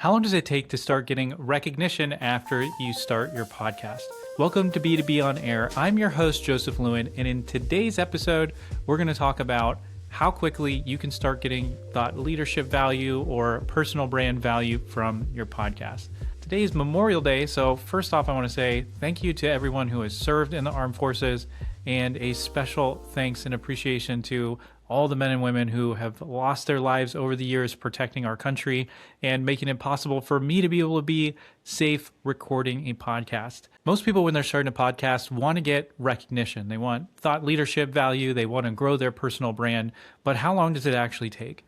How long does it take to start getting recognition after you start your podcast? Welcome to B2B on Air. I'm your host, Joseph Lewin, and in today's episode, we're going to talk about how quickly you can start getting thought leadership value or personal brand value from your podcast. Today is Memorial Day, so first off, I want to say thank you to everyone who has served in the armed forces, and a special thanks and appreciation to all the men and women who have lost their lives over the years protecting our country and making it possible for me to be able to be safe recording a podcast. Most people, when they're starting a podcast, want to get recognition. They want thought leadership value. They want to grow their personal brand. But how long does it actually take?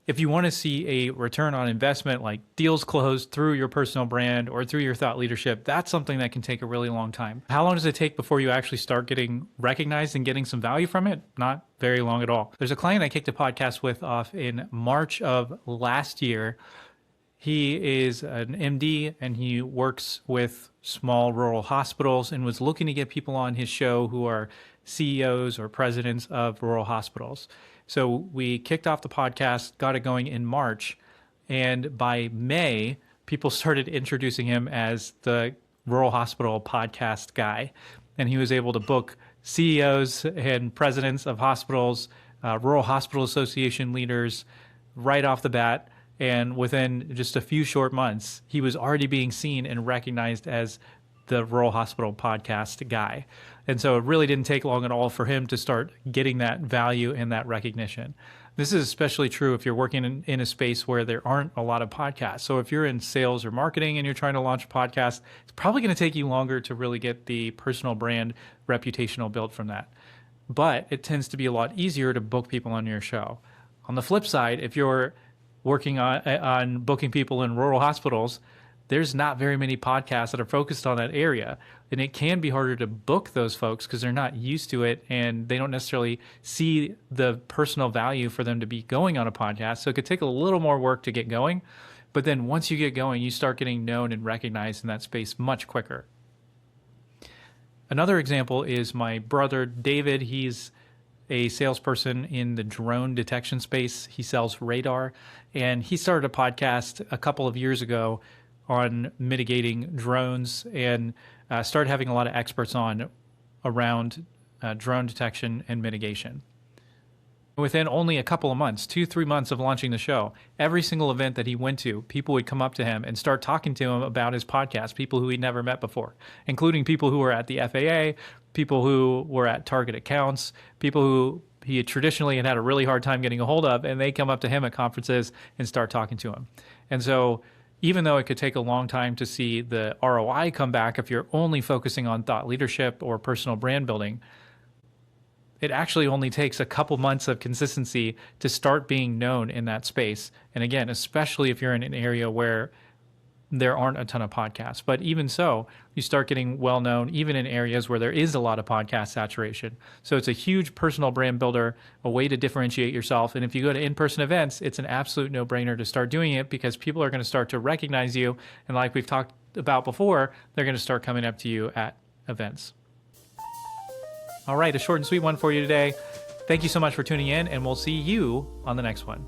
If you want to see a return on investment, like deals closed through your personal brand or through your thought leadership, that's something that can take a really long time. How long does it take before you actually start getting recognized and getting some value from it? Not very long at all. There's a client I kicked a podcast with off in March of last year. He is an MD and he works with small rural hospitals and was looking to get people on his show who are CEOs or presidents of rural hospitals. So we kicked off the podcast, got it going in March, and by May, people started introducing him as the rural hospital podcast guy. And he was able to book CEOs and presidents of hospitals, rural hospital association leaders right off the bat. And within just a few short months, he was already being seen and recognized as the rural hospital podcast guy. And so it really didn't take long at all for him to start getting that value and that recognition. This is especially true if you're working in a space where there aren't a lot of podcasts. So if you're in sales or marketing and you're trying to launch a podcast, it's probably going to take you longer to really get the personal brand reputational built from that. But it tends to be a lot easier to book people on your show. On the flip side, if you're working on booking people in rural hospitals, there's not very many podcasts that are focused on that area. And it can be harder to book those folks because they're not used to it and they don't necessarily see the personal value for them to be going on a podcast. So it could take a little more work to get going. But then once you get going, you start getting known and recognized in that space much quicker. Another example is my brother, David. He's a salesperson in the drone detection space. He sells radar. And he started a podcast a couple of years ago on mitigating drones and started having a lot of experts on around drone detection and mitigation. Within only a couple of months, 2-3 months of launching the show, every single event that he went to, people would come up to him and start talking to him about his podcast, people who he'd never met before, including people who were at the FAA, people who were at target accounts, people who he had traditionally had a really hard time getting a hold of, and they come up to him at conferences and start talking to him. And so even though it could take a long time to see the ROI come back if you're only focusing on thought leadership or personal brand building, it actually only takes a couple months of consistency to start being known in that space. And again, especially if you're in an area where there aren't a ton of podcasts. But even so, you start getting well known even in areas where there is a lot of podcast saturation. So it's a huge personal brand builder, a way to differentiate yourself. And if you go to in-person events, it's an absolute no-brainer to start doing it because people are going to start to recognize you. And like we've talked about before, they're going to start coming up to you at events. All right, a short and sweet one for you today. Thank you so much for tuning in, and we'll see you on the next one.